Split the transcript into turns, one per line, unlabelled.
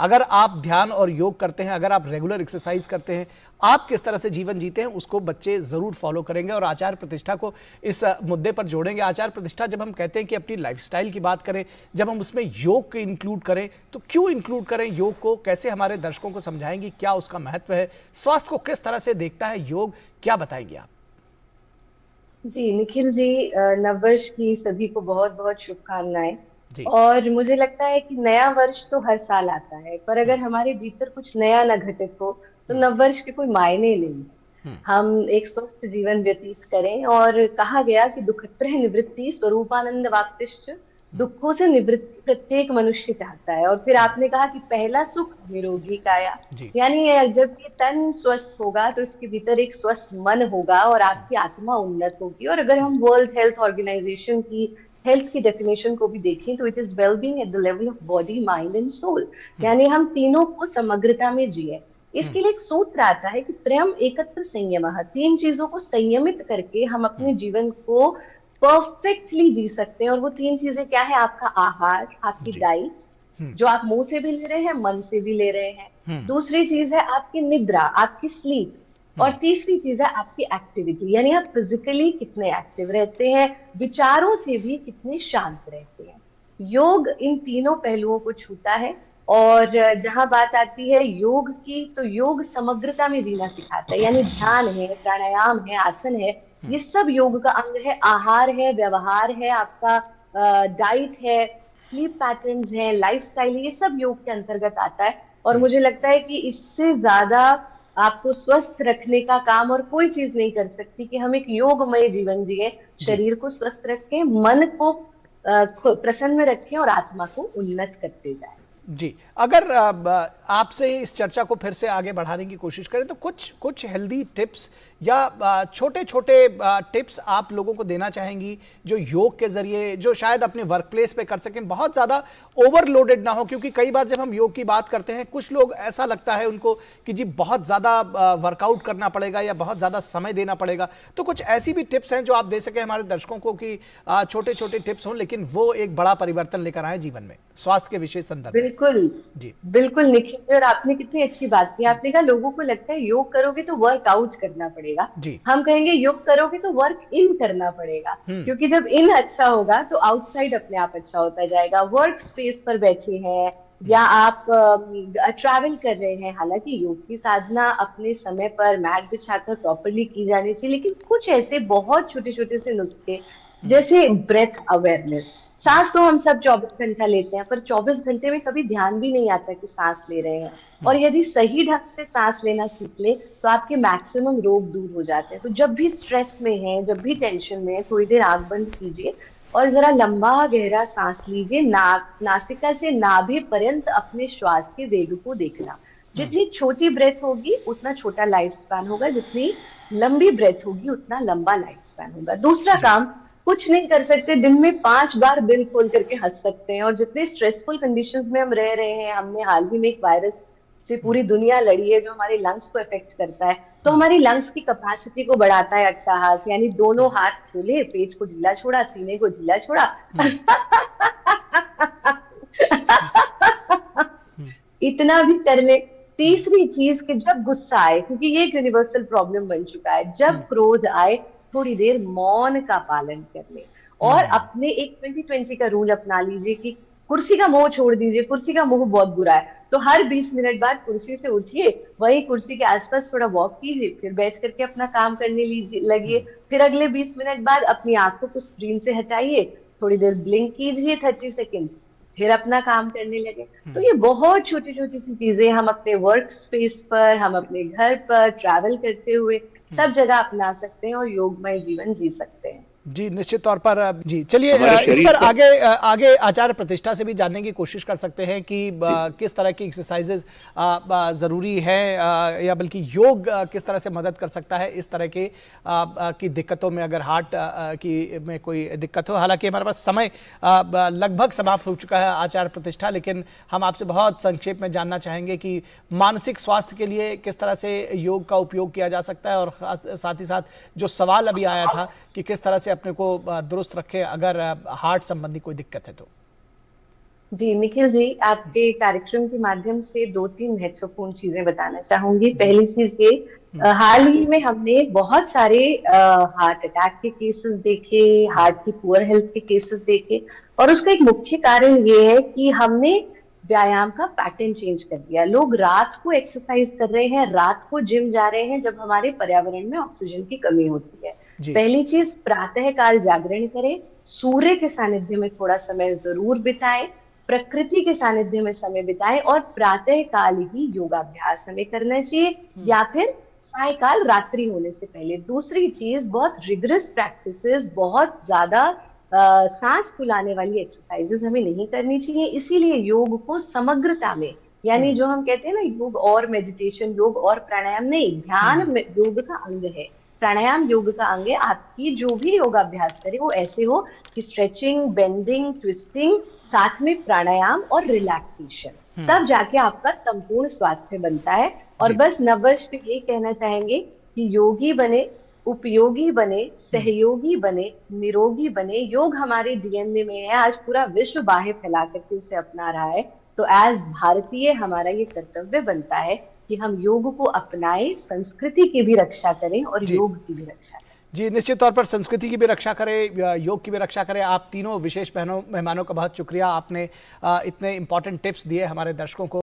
अगर आप ध्यान और योग करते हैं, अगर आप रेगुलर एक्सरसाइज करते हैं, आप किस तरह से जीवन जीते हैं उसको बच्चे जरूर फॉलो करेंगे और आचार प्रतिष्ठा को इस मुद्दे पर जोड़ेंगे। आचार प्रतिष्ठा जब हम कहते हैं कि अपनी लाइफस्टाइल की बात करें, जब हम उसमें योग को इंक्लूड करें, तो क्यों इंक्लूड करें योग को, कैसे हमारे दर्शकों को समझाएंगी, क्या उसका महत्व है, स्वास्थ्य को किस तरह से देखता है योग, क्या बताएंगे आप?
जी निखिल जी, नववर्ष की सभी को बहुत बहुत शुभकामनाएं।
जी।
और मुझे लगता है कि नया वर्ष तो हर साल आता है, पर अगर हमारे भीतर कुछ नया न घटित हो तो नववर्ष के कोई मायने नहीं है। हम एक स्वस्थ जीवन व्यतीत करें, और कहा गया कि दुखत्रय निवृत्ति स्वरूपानंद वाप्तिश्च, दुखों से निवृत्ति प्रत्येक मनुष्य चाहता है। और फिर आपने कहा कि पहला सुख निरोगी काया,
जी।
यानी जब ये तन स्वस्थ होगा तो इसके भीतर एक स्वस्थ मन होगा और आपकी आत्मा उन्नत होगी। और अगर हम वर्ल्ड हेल्थ ऑर्गेनाइजेशन की हेल्थ की डेफिनेशन को भी देखें तो it is wellbeing at the level of body, mind and soul, यानी हम तीनों को समग्रता में जिए। इसके लिए एक सूत्र आता है कि त्रयम एकत्र संयमः, तीन चीजों को संयमित करके हम अपने जीवन को परफेक्टली जी सकते हैं। और वो तीन चीजें क्या है? आपका आहार, आपकी
जी।
डाइट, जो आप मुंह से भी ले रहे हैं, मन से भी ले रहे हैं।
हम्म।
दूसरी चीज है आपकी निद्रा, आपकी स्लीप। और तीसरी चीज है आपकी एक्टिविटी, यानी आप फिजिकली कितने एक्टिव रहते हैं, विचारों से भी कितने शांत रहते हैं। योग इन तीनों पहलुओं को छूता है। और जहां बात आती है योग की, तो योग समग्रता में जीना सिखाता है, यानी ध्यान है, प्राणायाम है, आसन है, ये सब योग का अंग है। आहार है, व्यवहार है, आपका डाइट है, स्लीप पैटर्न्स है, लाइफस्टाइल है, ये सब योग के अंतर्गत आता है। और मुझे लगता है कि इससे ज्यादा आपको स्वस्थ रखने का काम और कोई चीज नहीं कर सकती कि हम एक योगमय जीवन जिए,
जी।
शरीर को स्वस्थ रखें, मन को प्रसन्न रखें और आत्मा को उन्नत करते जाए।
जी। अगर आपसे इस चर्चा को फिर से आगे बढ़ाने की कोशिश करें तो कुछ कुछ हेल्दी टिप्स या छोटे छोटे टिप्स आप लोगों को देना चाहेंगी जो योग के जरिए, जो शायद अपने वर्क प्लेस पे कर सकें, बहुत ज़्यादा ओवरलोडेड ना हो। क्योंकि कई बार जब हम योग की बात करते हैं, कुछ लोग ऐसा लगता है उनको कि जी बहुत ज़्यादा वर्कआउट करना पड़ेगा या बहुत ज़्यादा समय देना पड़ेगा। तो कुछ ऐसी भी टिप्स हैं जो आप दे सकें हमारे दर्शकों को कि छोटे छोटे टिप्स हों लेकिन वो एक बड़ा परिवर्तन लेकर आए जीवन में, स्वास्थ्य के विशेष संदर्भ में।
बिल्कुल।
जी।
बिल्कुल निखिल जी, और आपने कितनी अच्छी बात की। आपने कहा लोगों को लगता है योग करोगे तो वर्कआउट करना पड़ेगा।
जी।
हम कहेंगे योग करोगे तो वर्क इन करना पड़ेगा, क्योंकि जब इन अच्छा होगा तो आउटसाइड अपने आप अच्छा होता जाएगा। वर्क स्पेस पर बैठे हैं या आप ट्रैवल कर रहे हैं, हालांकि योग की साधना अपने समय पर मैट बिछाकर प्रॉपरली की जानी चाहिए, लेकिन कुछ ऐसे बहुत छोटे छोटे से नुस्खे, जैसे ब्रेथ अवेयरनेस। सांस तो हम सब 24 घंटा लेते हैं, पर 24 घंटे में कभी ध्यान भी नहीं आता कि सांस ले रहे हैं। और यदि सही ढंग से सांस लेना सीख ले तो आपके मैक्सिमम रोग दूर हो जाते हैं। तो जब भी स्ट्रेस में है, जब भी टेंशन में है, थोड़ी देर आंख बंद कीजिए और जरा लंबा गहरा सांस लीजिए। नासिका से नाभि पर्यंत अपने श्वास के वेग को देखना। जितनी छोटी ब्रेथ होगी उतना छोटा लाइफ स्पैन होगा, जितनी लंबी ब्रेथ होगी उतना लंबा लाइफ स्पैन होगा। दूसरा
जी।
काम, कुछ नहीं कर सकते, दिन में 5 बार दिल खोल करके हंस सकते हैं। और जितने स्ट्रेसफुल कंडीशंस में हम रह रहे हैं, हमने हाल ही में एक वायरस से पूरी दुनिया लड़ी है जो हमारे लंग्स को अफेक्ट करता है, तो हमारी लंग्स की कैपेसिटी को बढ़ाता है अट्टहास, यानी दोनों हाथ खोले, पेट को ढीला छोड़ा, सीने को ढीला छोड़ा। इतना भी कर ले। तीसरी चीज कि जब गुस्सा आए, क्योंकि ये एक यूनिवर्सल प्रॉब्लम बन चुका है, जब क्रोध आए थोड़ी देर मौन का पालन कर ले। और अपने एक 2020 का रूल अपना लीजिए कि कुर्सी का मोह छोड़ दीजिए। कुर्सी का मोह बहुत बुरा है, तो हर 20 मिनट बाद कुर्सी से उठिए, वही कुर्सी के आसपास थोड़ा वॉक कीजिए, फिर बैठ करके अपना काम करने लीजिए लगिए। फिर अगले 20 मिनट बाद अपनी आंखों को स्क्रीन से हटाइए, थोड़ी देर ब्लिंक कीजिए 30 सेकेंड, फिर अपना काम करने लगे। तो ये बहुत छोटी छोटी सी चीजें हम अपने वर्क स्पेस पर, हम अपने घर पर ट्रैवल करते हुए सब जगह अपना सकते हैं और योगमय जीवन जी सकते हैं।
जी निश्चित तौर पर। जी चलिए,
हमारे
इस
शरीर
पर
का।
आगे आगे आचार प्रतिष्ठा से भी जानने की कोशिश कर सकते हैं कि
जी।
किस तरह की एक्सरसाइजेज ज़रूरी है, या बल्कि योग किस तरह से मदद कर सकता है इस तरह के की दिक्कतों में, अगर हार्ट की में कोई दिक्कत हो। हालांकि हमारे पास समय लगभग समाप्त हो चुका है आचार प्रतिष्ठा, लेकिन हम आपसे बहुत संक्षेप में जानना चाहेंगे कि मानसिक स्वास्थ्य के लिए किस तरह से योग का उपयोग किया जा सकता है, और साथ ही साथ जो सवाल अभी आया था कि किस तरह से अपने को दुरुस्त रखें अगर हार्ट संबंधी कोई दिक्कत है तो।
जी निखिल जी, आपके कार्यक्रम के माध्यम से दो तीन महत्वपूर्ण चीजें बताना चाहूंगी। पहली चीज ये, हाल ही में हमने बहुत सारे हार्ट अटैक के केसेस देखे, हार्ट की पुअर हेल्थ के केसेस देखे, और उसका एक मुख्य कारण ये है कि हमने व्यायाम का पैटर्न चेंज कर दिया। लोग रात को एक्सरसाइज कर रहे हैं, रात को जिम जा रहे हैं, जब हमारे पर्यावरण में ऑक्सीजन की कमी होती है।
जी।
पहली चीज, प्रातः काल जागरण करें, सूर्य के सानिध्य में थोड़ा समय जरूर बिताएं, प्रकृति के सानिध्य में समय बिताएं, और प्रातः काल ही योगाभ्यास हमें करना चाहिए, या फिर सायकाल रात्रि होने से पहले। दूसरी चीज, बहुत रिगरस प्रैक्टिसेस, बहुत ज्यादा सांस फुलाने वाली एक्सरसाइजेस हमें नहीं करनी चाहिए। इसीलिए योग को समग्रता में, यानी जो हम कहते हैं ना, योग और मेडिटेशन, योग और प्राणायाम नहीं, ध्यान योग का अंग है, प्राणायाम योग का अंग है। आपकी जो भी योगाभ्यास करे वो ऐसे हो कि स्ट्रेचिंग, बेंडिंग, ट्विस्टिंग, साथ में प्राणायाम और रिलैक्सेशन, तब जाके आपका संपूर्ण स्वास्थ्य बनता है। और
जी।
बस नववर्ष पे ये कहना चाहेंगे कि योगी बने, उपयोगी बने, सहयोगी बने, निरोगी बने। योग हमारे डीएनए में है, आज पूरा विश्व बाहें फैला करके उसे अपना रहा है। तो एज भारतीय हमारा ये कर्तव्य बनता है कि हम योग को अपनाएं, संस्कृति की भी रक्षा करें और
जी।
योग की भी रक्षा करें।
जी, निश्चित तौर पर संस्कृति की भी रक्षा करें, योग की भी रक्षा करें। आप तीनों विशेष मेहमानों का बहुत शुक्रिया, आपने इतने इंपॉर्टेंट टिप्स दिए हमारे दर्शकों को।